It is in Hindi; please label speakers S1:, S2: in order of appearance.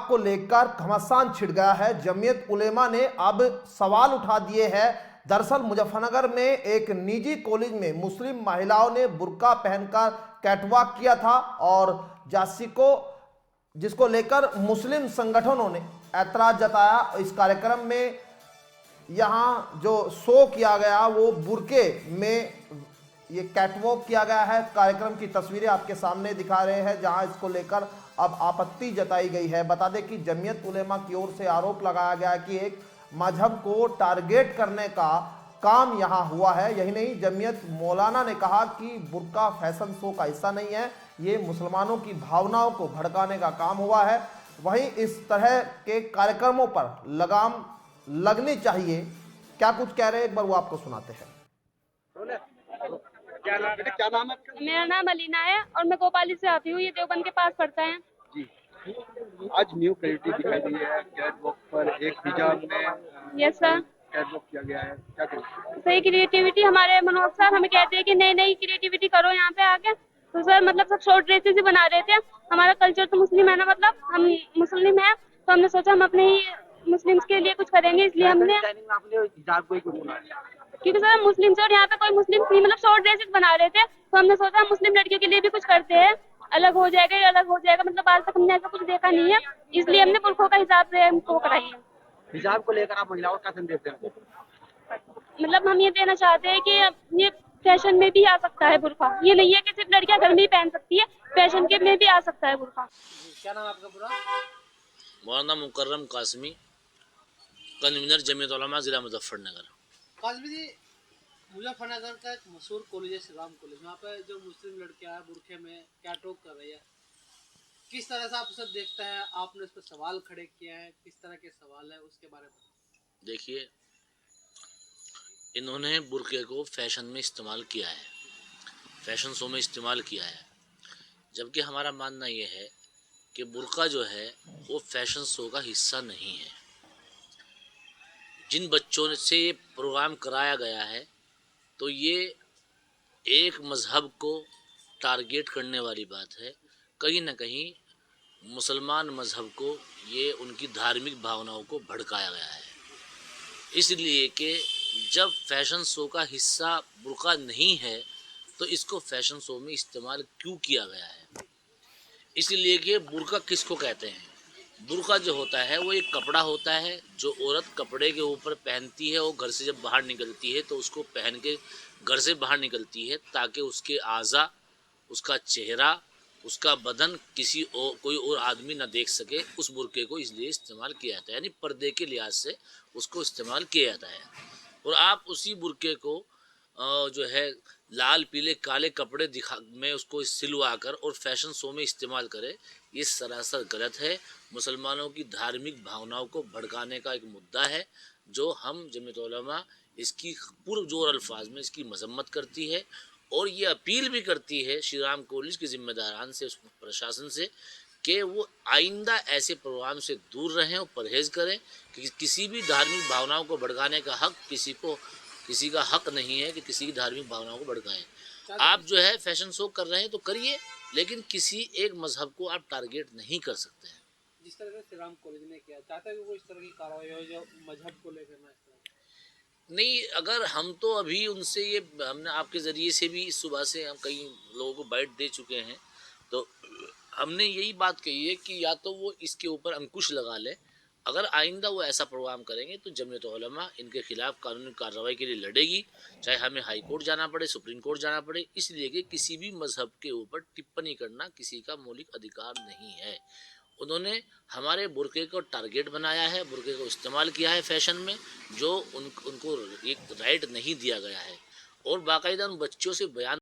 S1: को लेकर घमासान छिड़ गया है। जमीयत उलेमा ने अब सवाल उठा दिए हैं। दरअसल मुजफ्फरनगर में एक निजी कॉलेज में मुस्लिम महिलाओं ने बुर्का पहनकर कैटवॉक किया था और जासिको जिसको लेकर मुस्लिम संगठनों ने ऐतराज जताया। इस कार्यक्रम में यहाँ जो शो किया गया वो बुर्के में ये कैटवॉक किया गया है। कार्यक्रम की तस्वीरें आपके सामने दिखा रहे हैं जहां इसको लेकर अब आपत्ति जताई गई है। बता दें कि जमीयत उलेमा की ओर से आरोप लगाया गया है कि एक मजहब को टारगेट करने का काम यहां हुआ है। यही नहीं, जमीयत मौलाना ने कहा कि बुर्का फैशन शो का हिस्सा नहीं है, ये मुसलमानों की भावनाओं को भड़काने का काम हुआ है। वहीं इस तरह के कार्यक्रमों पर लगाम लगनी चाहिए। क्या कुछ कह रहे हैं, एक बार वो आपको सुनाते हैं।
S2: क्या नाम है?
S3: मेरा नाम अलीना है और मैं भोपाली से आती हूँ। ये देवबंद के पास पड़ता है
S2: जी। आज न्यू क्रिएटिव दिखाई दी है कैटवॉक पर, एक हिजाब में
S3: यस सर।
S2: कैटवॉक किया गया है, क्या कहेंगे?
S3: सही क्रिएटिविटी हमारे मनोज सर हमें कहते हैं कि नई नई क्रिएटिविटी करो यहाँ पे आके। तो सर मतलब सब शॉर्ट ड्रेसेस ही बना रहे थे। हमारा कल्चर तो मुस्लिम है ना, मतलब हम मुस्लिम है तो हमने सोचा हम अपने ही मुस्लिम्स के लिए कुछ करेंगे, इसलिए हमने
S2: हिजाब को ही क्यों बोला?
S3: क्योंकि सर मुस्लिम से और यहाँ पे कोई मुस्लिम नहीं, मतलब शॉर्ट ड्रेसेस बना रहे थे तो हमने सोचा मुस्लिम लड़कियों के लिए भी कुछ करते हैं, अलग हो जाएगा, अलग हो जाएगा। मतलब आज तक हमने ऐसा कुछ देखा नहीं है, इसलिए हमने बुर्कों का हिसाब से हमको कराई है।
S2: हिजाब को लेकर आप महिलाओं का संदेश देते हैं?
S3: मतलब हम ये देना चाहते हैं कि ये फैशन में भी आ सकता है बुर्का, ये नहीं है कि सिर्फ लड़कियां घर में ही पहन सकती है, फैशन के में भी आ सकता है बुर्का।
S2: क्या नाम आपका पूरा?
S4: मौलाना मुकर्रम कासमी, कन्वीनर जमीयत उलमा जिला मुजफ्फरनगर।
S5: कासमी जी, मुजफ्फरनगर का एक मशहूर कॉलेज है श्रीराम कॉलेज, वहाँ पे जो मुस्लिम लड़कियां हैं बुरखे में कैटवॉक कर रही है, किस तरह से आप उसे देखते हैं? आपने उस पर सवाल खड़े किए हैं, किस तरह के सवाल है उसके बारे में?
S4: देखिए, इन्होंने बुरके को फैशन में इस्तेमाल किया है, फैशन शो में इस्तेमाल किया है, जबकि हमारा मानना ये है कि बुर्का जो है वो फैशन शो का हिस्सा नहीं है। जिन बच्चों से ये प्रोग्राम कराया गया है तो ये एक मज़हब को टारगेट करने वाली बात है। कहीं ना कहीं मुसलमान मज़हब को ये उनकी धार्मिक भावनाओं को भड़काया गया है, इसलिए कि जब फैशन शो का हिस्सा बुर्का नहीं है तो इसको फैशन शो में इस्तेमाल क्यों किया गया है। इसलिए कि बुर्का किसको कहते हैं? बुर्का जो होता है वो एक कपड़ा होता है जो औरत कपड़े के ऊपर पहनती है। वो घर से जब बाहर निकलती है तो उसको पहन के घर से बाहर निकलती है ताकि उसके आज़ा, उसका चेहरा, उसका बदन किसी और कोई और आदमी ना देख सके। उस बुर्के को इसलिए इस्तेमाल किया जाता है, यानी पर्दे के लिहाज से उसको इस्तेमाल किया जाता है। और आप उसी बुर्के को जो है लाल पीले काले कपड़े दिखा में उसको सिलवा कर और फैशन शो में इस्तेमाल करें, ये सरासर गलत है। मुसलमानों की धार्मिक भावनाओं को भड़काने का एक मुद्दा है जो हम जमीयत उलमा इसकी पुरजोर अल्फाज में इसकी मजम्मत करती है और ये अपील भी करती है श्रीराम कॉलेज के जिम्मेदारान से, उस प्रशासन से, कि वो आइंदा ऐसे प्रोग्राम से दूर रहें और परहेज़ करें कि किसी भी धार्मिक भावनाओं को भड़काने का हक किसी का हक नहीं है कि किसी की धार्मिक भावनाओं को भड़काएं। आप जो है फैशन शो कर रहे हैं तो करिए, लेकिन किसी एक मजहब को आप टारगेट नहीं कर सकते हैं।
S5: जिस तरह से श्रीराम कॉलेज ने किया, चाहते हैं कि वो इस तरह की कार्रवाई हो जो मजहब को लेकर ना इस तरह?
S4: नहीं, अगर हम तो अभी उनसे ये हमने आपके ज़रिए से भी सुबह से हम कई लोगों को बाइट दे चुके हैं, तो हमने यही बात कही है कि या तो वो इसके ऊपर अंकुश लगा ले, अगर आइंदा वो ऐसा प्रोग्राम करेंगे तो जमीयत उलमा इनके खिलाफ कानूनी कार्रवाई के लिए लड़ेगी, चाहे हमें हाई कोर्ट जाना पड़े, सुप्रीम कोर्ट जाना पड़े। इसलिए कि किसी भी मजहब के ऊपर टिप्पणी करना किसी का मौलिक अधिकार नहीं है। उन्होंने हमारे बुर्के को टारगेट बनाया है, बुर्के को इस्तेमाल किया है फैशन में, जो उनको एक राइट नहीं दिया गया है। और बाकायदा उन बच्चों से बयान